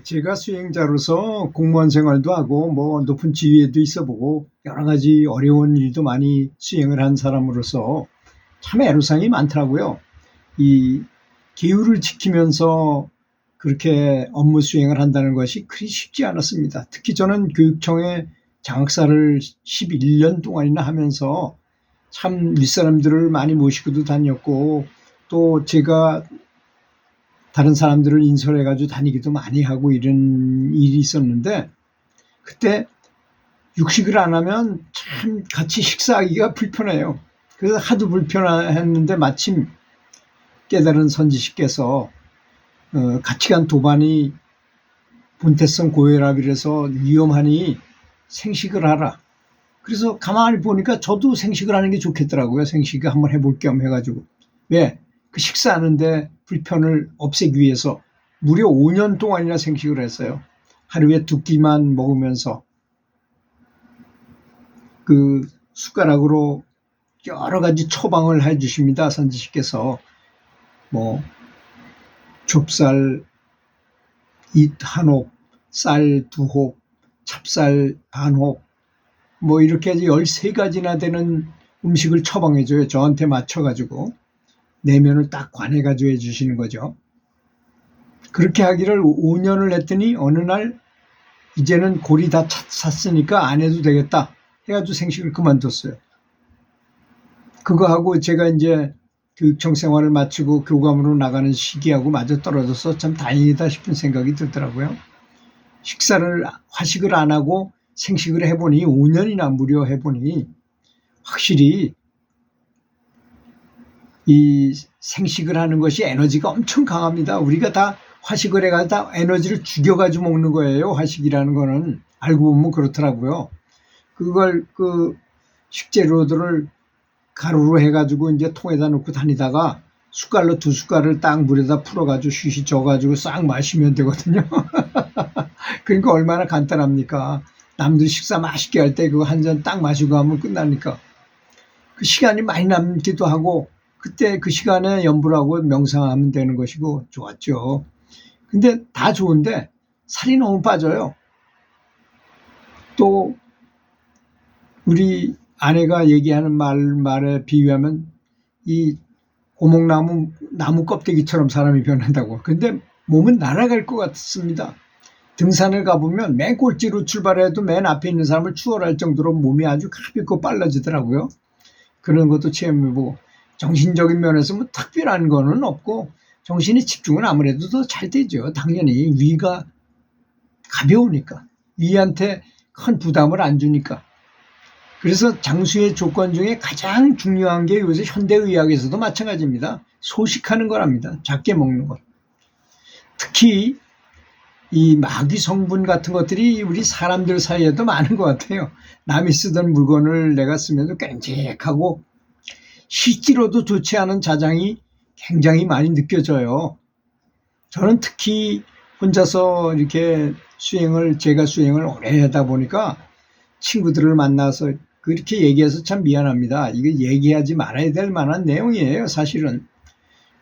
제가 수행자로서 공무원 생활도 하고 뭐 높은 지위에도 있어보고 여러 가지 어려운 일도 많이 수행을 한 사람으로서 참 애로사항이 많더라고요. 이 기율을 지키면서 그렇게 업무 수행을 한다는 것이 그리 쉽지 않았습니다. 특히 저는 교육청에 장학사를 11년 동안이나 하면서 참 윗사람들을 많이 모시고도 다녔고, 또 제가 다른 사람들을 인솔해가지고 다니기도 많이 하고 이런 일이 있었는데, 그때 육식을 안 하면 참 같이 식사하기가 불편해요. 그래서 하도 불편했는데 마침 깨달은 선지식께서 같이 간 도반이 본태성 고혈압이라서 위험하니 생식을 하라. 그래서 가만히 보니까 저도 생식을 하는 게 좋겠더라고요. 생식을 한번 해볼 겸 해가지고. 왜? 그 식사하는데 불편을 없애기 위해서 무려 5년 동안이나 생식을 했어요. 하루에 2끼만 먹으면서 그 숟가락으로 여러 가지 처방을 해주십니다. 선지식께서. 뭐 좁쌀 한 홉, 쌀 2홉, 찹쌀 반 홉, 뭐 이렇게 13가지나 되는 음식을 처방해줘요. 저한테 맞춰가지고 내면을 딱 관해가지고 해주시는 거죠. 그렇게 하기를 5년을 했더니 어느 날 이제는 골이 다 찼으니까 안 해도 되겠다 해가지고 생식을 그만뒀어요. 그거 하고 제가 이제 교육청 생활을 마치고 교감으로 나가는 시기하고 마저 떨어져서 참 다행이다 싶은 생각이 들더라고요. 화식을 안 하고 생식을 해보니 5년이나 무려 해보니 확실히 이 생식을 하는 것이 에너지가 엄청 강합니다. 우리가 다 화식을 해가지고 다 에너지를 죽여가지고 먹는 거예요. 화식이라는 거는 알고 보면 그렇더라고요. 그걸 식재료들을 가루로 해가지고 이제 통에다 넣고 다니다가 숟갈로 2숟갈을 딱 물에다 풀어가지고 쉬쉬 져가지고 싹 마시면 되거든요. 그러니까 얼마나 간단합니까? 남들 식사 맛있게 할 때 그거 한 잔 딱 마시고 하면 끝나니까. 그 시간이 많이 남기도 하고 그때 그 시간에 염불하고 명상하면 되는 것이고 좋았죠. 근데 다 좋은데 살이 너무 빠져요. 또 우리 아내가 얘기하는 말에 비유하면 이 나무 껍데기처럼 사람이 변한다고. 근데 몸은 날아갈 것 같습니다. 등산을 가보면 맨 꼴찌로 출발해도 맨 앞에 있는 사람을 추월할 정도로 몸이 아주 가볍고 빨라지더라고요. 그런 것도 체험해보고 정신적인 면에서 뭐 특별한 거는 없고 정신의 집중은 아무래도 더 잘 되죠. 당연히 위가 가벼우니까 위한테 큰 부담을 안 주니까. 그래서 장수의 조건 중에 가장 중요한 게 요새 현대의학에서도 마찬가지입니다. 소식하는 거랍니다. 작게 먹는 것. 특히 이 마귀 성분 같은 것들이 우리 사람들 사이에도 많은 것 같아요. 남이 쓰던 물건을 내가 쓰면서 깜찍하고 실제로도 좋지 않은 자장이 굉장히 많이 느껴져요. 저는 특히 혼자서 이렇게 제가 수행을 오래 하다 보니까 친구들을 만나서 그렇게 얘기해서 참 미안합니다. 이거 얘기하지 말아야 될 만한 내용이에요, 사실은.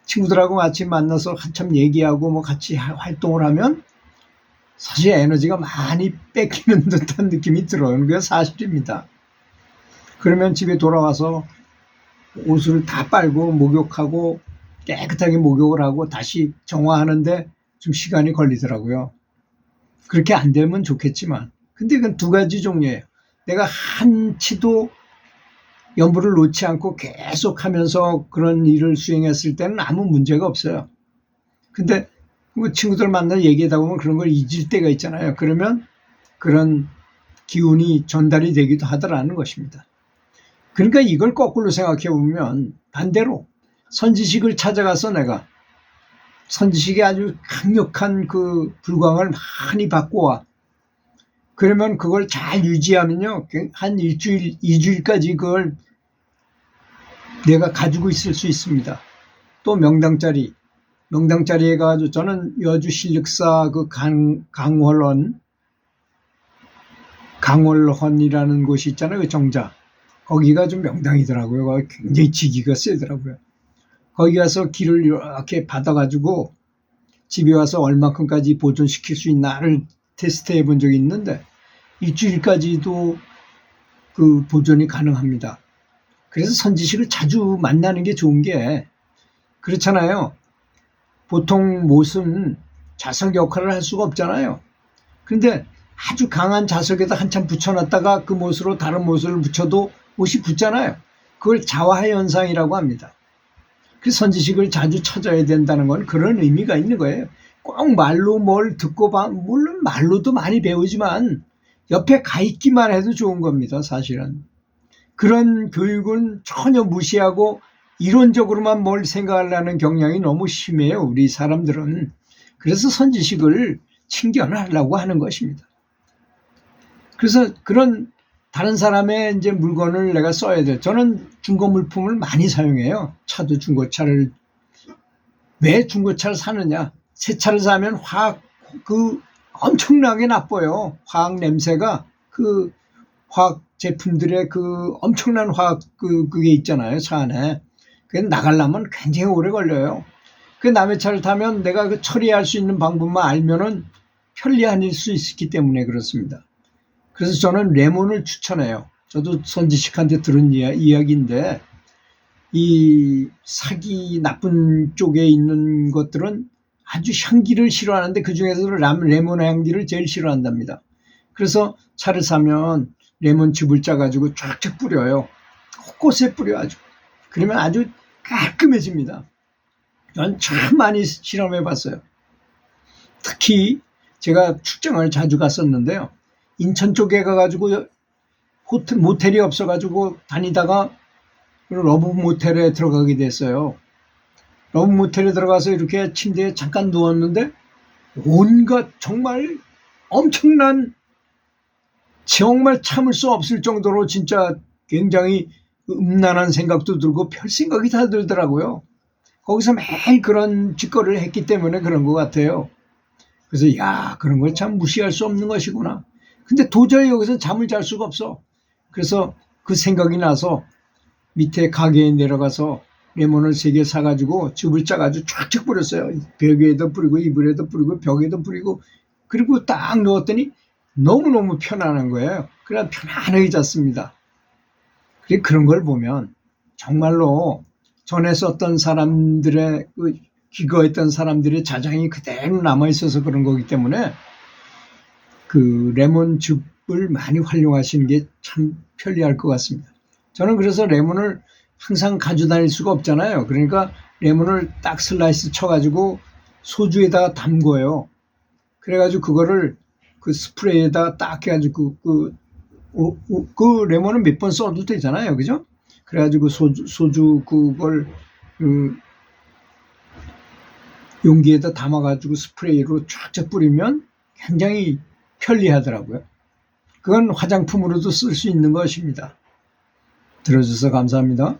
친구들하고 같이 만나서 한참 얘기하고 뭐 같이 활동을 하면 사실 에너지가 많이 뺏기는 듯한 느낌이 들어요. 그게 사실입니다. 그러면 집에 돌아와서 옷을 다 빨고 목욕하고 깨끗하게 목욕을 하고 다시 정화하는데 좀 시간이 걸리더라고요. 그렇게 안 되면 좋겠지만. 근데 그건 2가지 종류예요. 내가 한치도 염불을 놓지 않고 계속 하면서 그런 일을 수행했을 때는 아무 문제가 없어요. 근데 뭐 친구들 만나 얘기하다 보면 그런 걸 잊을 때가 있잖아요. 그러면 그런 기운이 전달이 되기도 하더라는 것입니다. 그러니까 이걸 거꾸로 생각해 보면 반대로 선지식을 찾아가서 내가 선지식이 아주 강력한 그 불광을 많이 받고 와. 그러면 그걸 잘 유지하면요. 한 일주일, 2주일까지 그걸 내가 가지고 있을 수 있습니다. 또 명당자리에 가가지고 저는 여주 실륵사 그 강월헌이라는 곳이 있잖아요. 그 정자. 거기가 좀 명당이더라고요. 거기 굉장히 지기가 세더라고요. 거기 가서 길을 이렇게 받아가지고 집에 와서 얼마큼까지 보존시킬 수 있나를 테스트해 본 적이 있는데 일주일까지도 그 보존이 가능합니다. 그래서 선지식을 자주 만나는 게 좋은 게 그렇잖아요. 보통 못은 자석 역할을 할 수가 없잖아요. 그런데 아주 강한 자석에다 한참 붙여놨다가 그 못으로 다른 못을 붙여도 못이 붙잖아요. 그걸 자화 현상이라고 합니다. 그 선지식을 자주 찾아야 된다는 건 그런 의미가 있는 거예요. 꼭 말로 뭘 듣고 물론 말로도 많이 배우지만 옆에 가 있기만 해도 좋은 겁니다. 사실은. 그런 교육은 전혀 무시하고 이론적으로만 뭘 생각하려는 경향이 너무 심해요. 우리 사람들은. 그래서 선지식을 친견하려고 하는 것입니다. 그래서 그런 다른 사람의 이제 물건을 내가 써야 돼. 저는 중고 물품을 많이 사용해요. 차도 중고차를. 왜 중고차를 사느냐? 새 차를 사면 엄청나게 나빠요. 화학 냄새가 그 화학 제품들의 그 엄청난 화학 그게 있잖아요. 차 안에. 그게 나가려면 굉장히 오래 걸려요. 그 남의 차를 타면 내가 그 처리할 수 있는 방법만 알면은 편리할 수 있기 때문에 그렇습니다. 그래서 저는 레몬을 추천해요. 저도 선지식한테 들은 이야기인데 이 사기 나쁜 쪽에 있는 것들은 아주 향기를 싫어하는데 그중에서도 레몬 향기를 제일 싫어한답니다. 그래서 차를 사면 레몬즙을 짜가지고 쫙쫙 뿌려요. 곳곳에 뿌려가지고. 그러면 아주 깔끔해집니다. 전 참 많이 실험해봤어요. 특히 제가 출장을 자주 갔었는데요. 인천 쪽에 가가지고 모텔이 없어가지고 다니다가 러브 모텔에 들어가게 됐어요. 러브 모텔에 들어가서 이렇게 침대에 잠깐 누웠는데 온갖 정말 엄청난 정말 참을 수 없을 정도로 진짜 굉장히 음란한 생각도 들고 별 생각이 다 들더라고요. 거기서 매일 그런 짓거리를 했기 때문에 그런 것 같아요. 그래서 그런 걸 참 무시할 수 없는 것이구나. 근데 도저히 여기서 잠을 잘 수가 없어. 그래서 그 생각이 나서 밑에 가게에 내려가서 레몬을 3개 사가지고 즙을 짜가지고 쫙쫙 뿌렸어요. 벽에도 뿌리고 이불에도 뿌리고 벽에도 뿌리고 그리고 딱 넣었더니 너무너무 편안한 거예요. 그래서 편안하게 잤습니다. 그런 걸 보면 정말로 전에 썼던 사람들의 기거했던 사람들의 자장이 그대로 남아있어서 그런 거기 때문에 그 레몬즙을 많이 활용하시는 게 참 편리할 것 같습니다. 저는 그래서 레몬을 항상 가지고 다닐 수가 없잖아요. 그러니까 레몬을 딱 슬라이스 쳐가지고 소주에다가 담궈요. 그래가지고 그거를 그 스프레이에다가 딱 해가지고 그 레몬은 몇 번 써도 되잖아요. 그죠? 그래가지고 소주 그걸 용기에다 담아가지고 스프레이로 쫙쫙 뿌리면 굉장히 편리하더라고요. 그건 화장품으로도 쓸 수 있는 것입니다. 들어주셔서 감사합니다.